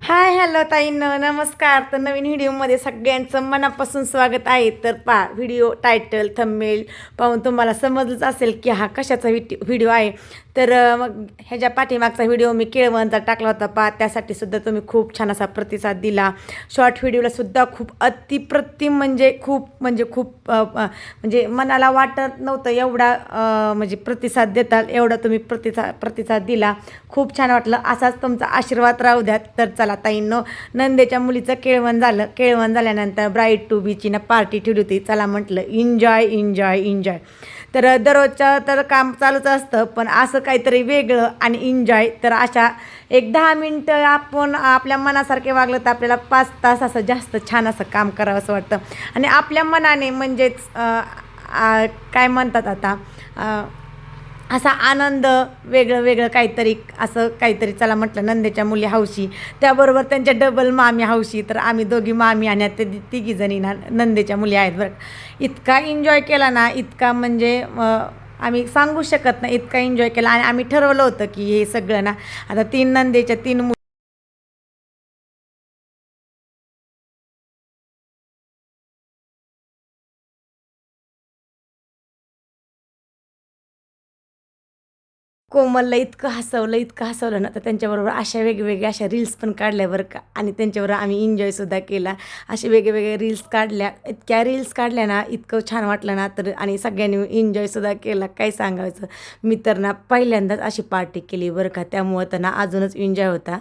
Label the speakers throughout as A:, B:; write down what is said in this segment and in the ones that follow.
A: Hi hello ताईंनो नमस्कार. तर नवीन व्हिडिओमध्ये सगळ्यांचं मनापासून स्वागत आहे. तर पहा व्हिडिओ टायटल थंबनेल पाहून तुम्हाला समजलंच असेल की हा कशाचा व्हिडिओ आहे. तर मग ह्याच्या पाठीमागचा व्हिडिओ मी केळवणचा टाकला होता. पहा त्यासाठी सुद्धा तुम्ही खूप छान असा प्रतिसाद दिला. शॉर्ट व्हिडिओला सुद्धा खूप अतिप्रतिम म्हणजे खूप म्हणजे मनाला वाटत नव्हतं एवढा म्हणजे प्रतिसाद देताल एवढा तुम्ही प्रतिसाद दिला. खूप छान वाटलं. असाच तुमचा आशीर्वाद राहू द्यात. तर चला ताईंनो, नंदेच्या मुलीचं केळवण झालं. केळवण झाल्यानंतर ब्राईड टू बीची पार्टी ठेवली होती. चला म्हटलं एन्जॉय एन्जॉय एन्जॉय. तर दररोजचं तर काम चालूच असतं, पण असं काहीतरी वेगळं आणि एन्जॉय. तर अशा एक 10 मिनटं आपण आपल्या मनासारखे वागलं तर आपल्याला 5 तास असं जास्त छान असं काम करावं असं वाटतं. आणि आपल्या मनाने म्हणजेच काय म्हणतात आता असा आनंद वेगळं वेगळं काहीतरी असं काहीतरी. चला म्हटलं नंदेच्या मुली हौशी, त्याबरोबर त्यांच्या डबल मामी हौशी. तर आम्ही दोघी मामी आणि ते तिघीजणी ना नंदेच्या मुली आहेत बरं. इतका एन्जॉय केला ना, इतका म्हणजे आम्ही सांगू शकत नाही, इतका एन्जॉय केला. आणि आम्ही ठरवलं होतं की हे सगळं ना आता 3 नंदेच्या 3 कोमलला इतकं हसवलं ना, तर त्यांच्याबरोबर अशा वेगवेगळ्या अशा रील्स पण काढल्या बरं का. आणि त्यांच्याबरोबर आम्ही एन्जॉयसुद्धा केला. असे वेगवेगळे रील्स काढल्या, इतक्या रील्स काढल्या ना, इतकं छान वाटलं ना. तर आणि सगळ्यांनी एन्जॉयसुद्धा केला. काय सांगायचं, मी तर ना पहिल्यांदाच अशी पार्टी केली बरं का. त्यामुळं तर ना अजूनच एन्जॉय होता.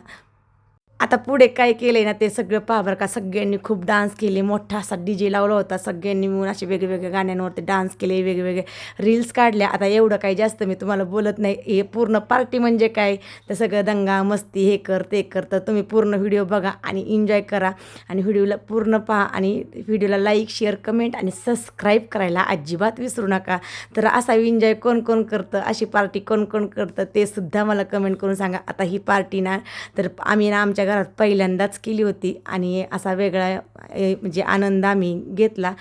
A: आता पुढे काय केलंय ना ते सगळं पहा बरं का. सगळ्यांनी खूप डान्स केले. मोठा असा DJ लावला होता. सगळ्यांनी मिळून असे वेगवेगळ्या गाण्यांवरती डान्स केले, वेगवेगळे रील्स काढल्या. आता एवढं काही जास्त मी तुम्हाला बोलत नाही. हे पूर्ण पार्टी म्हणजे काय, तर सगळं दंगा मस्ती हे कर ते कर. तर तुम्ही पूर्ण व्हिडिओ बघा आणि एन्जॉय करा. आणि व्हिडिओला पूर्ण पहा आणि व्हिडिओला लाईक शेअर कमेंट आणि सबस्क्राईब करायला अजिबात विसरू नका. तर असा एन्जॉय कोण कोण करतं, अशी पार्टी कोण कोण करतं ते सुद्धा मला कमेंट करून सांगा. आता ही पार्टी ना तर आम्ही ना आमच्या घरात पहिल्यांदाच केली होती आणि असा वेगळा म्हणजे आनंद आम्ही घेतला.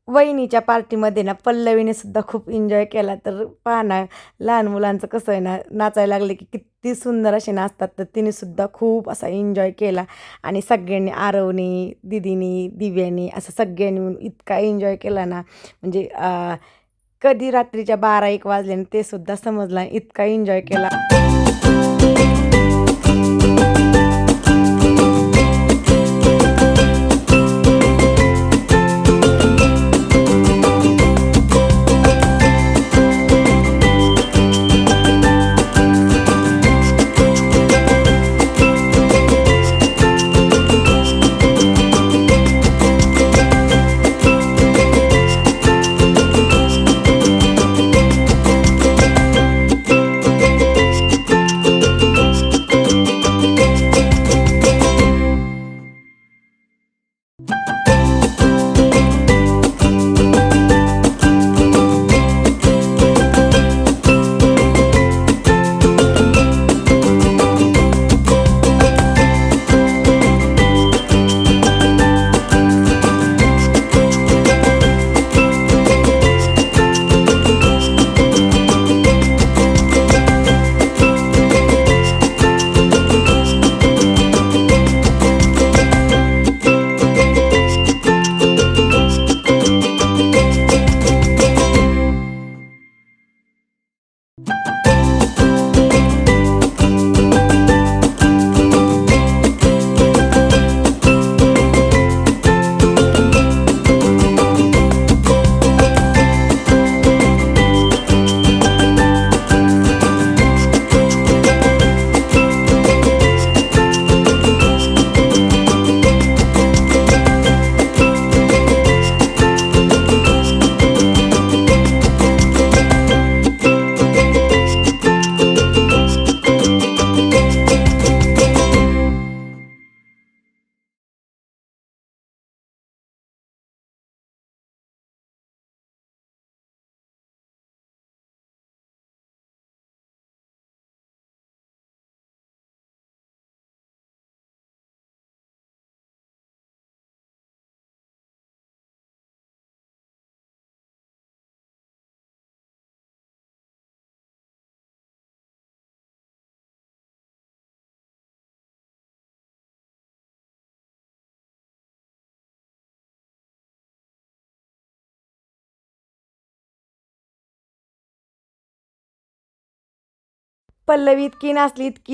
A: वहिनीच्या पार्टीमध्ये ना पल्लवीने सुद्धा खूप एन्जॉय केला. तर पहा ना, लहान मुलांचं कसं आहे ना, नाचायला लागले की किती सुंदर असे नाचतात. तर तिने सुद्धा खूप असा एन्जॉय केला आणि सगळ्यांनी आरवनी, दीदीनी, दिव्यानी असं सगळ्यांनी मिळून इतका एन्जॉय केला ना, म्हणजे कधी रात्रीच्या 12-1 वाजले आणि ते सुद्धा समजलं नाही, इतका एन्जॉय केला. पल्लवी इतकी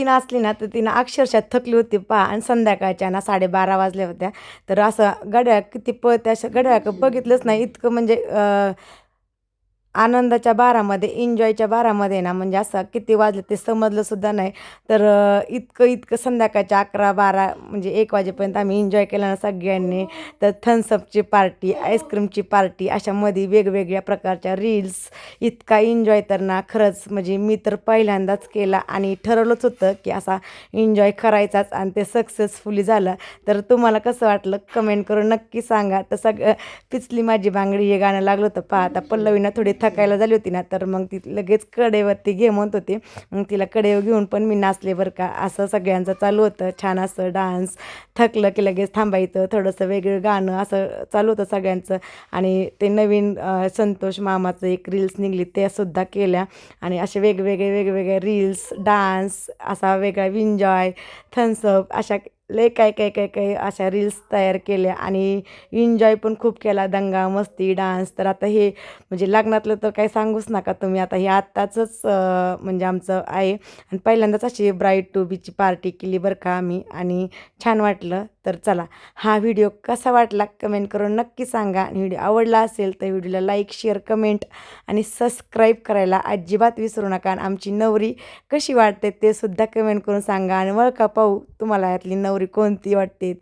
A: नाचली ना, तर तिनं अक्षरशः थकली होती पहा आणि संध्याकाळच्या ना 12:30 वाजल्या होत्या. तर असं घड्याळ किती पळते असं घड्याळाकडे बघितलंच नाही. इतकं म्हणजे आनंदाच्या भारामध्ये, एन्जॉयच्या भारामध्ये ना, म्हणजे असं किती वाजले ते समजलं सुद्धा नाही. तर इतकं संध्याकाळच्या 11-12 म्हणजे 1 वाजेपर्यंत आम्ही एन्जॉय केला ना सगळ्यांनी. तर थम्सअपची पार्टी, आईस्क्रीमची पार्टी अशामध्ये वेगवेगळ्या प्रकारच्या रील्स, इतका एन्जॉय तर ना खरंच म्हणजे मी तर पहिल्यांदाच केला आणि ठरवलंच होतं की असा एन्जॉय करायचाच आणि ते सक्सेसफुली झालं. तर तुम्हाला कसं वाटलं कमेंट करून नक्की सांगा. तर पिचली माझी बांगडी हे गाणं लागलं होतं पहा. आता पल्लवीनं थोडी थकायला झाली होती ना, तर मग ती लगेच कडेवरती घे म्हणत होती. मग तिला कडेवर घेऊन पण मी नाचले बरं का. असं सगळ्यांचं चालू होतं छान असं डान्स. थकलं की लगेच थांबायचं, थोडंसं वेगळं गाणं असं चालू होतं सगळ्यांचं. आणि ते नवीन संतोष मामाचं एक रील्स निघली ते सुद्धा केल्या आणि असे वेगवेगळे रील्स, डान्स असा वेगळा एन्जॉय, थम्सअप अशा लय काय अशा रील्स तयार केल्या आणि एन्जॉय पण खूप केला, दंगा मस्ती डान्स. तर आता हे म्हणजे लग्नातलं तर काही सांगूच नका तुम्ही. आता हे आत्ताचंच म्हणजे आमचं आहे आणि पहिल्यांदाच अशी ब्राईड टू बीची पार्टी केली बरं का आम्ही आणि छान वाटलं. तर चला, हा व्हिडिओ कसा वाटला कमेंट करून नक्की सांगा आणि व्हिडिओ आवडला असेल तर व्हिडिओला लाईक, शेअर, कमेंट आणि सबस्क्राईब करायला अजिबात विसरू नका. आणि आमची नवरी कशी वाटते ते सुद्धा कमेंट करून सांगा आणि मग का पाहू तुम्हाला यातली नवरी कोणती वाटते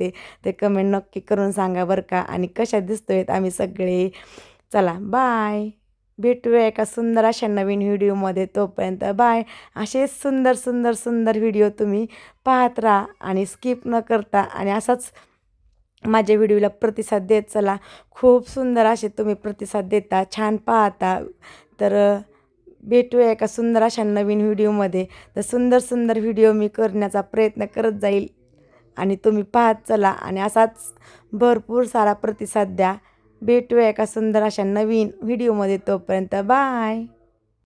A: ते कमेंट नक्की करून सांगा बरं का. आणि कशा दिसतोयत आम्ही सगळे. चला बाय, भेटूया एका सुंदर अशा नवीन व्हिडिओमध्ये. तोपर्यंत बाय. असे सुंदर व्हिडिओ तुम्ही पाहत राहा आणि स्किप न करता आणि असाच माझ्या व्हिडिओला प्रतिसाद देत चला. खूप सुंदर असे तुम्ही प्रतिसाद देता, छान पाहता. तर भेटूया एका सुंदर अशा नवीन व्हिडिओमध्ये. तर सुंदर व्हिडिओ मी करण्याचा प्रयत्न करत जाईल आणि तुम्ही पाहत चला आणि असाच भरपूर सारा प्रतिसाद द्या. भेटूया एका सुंदर अशा नवीन व्हिडिओमध्ये. तोपर्यंत बाय.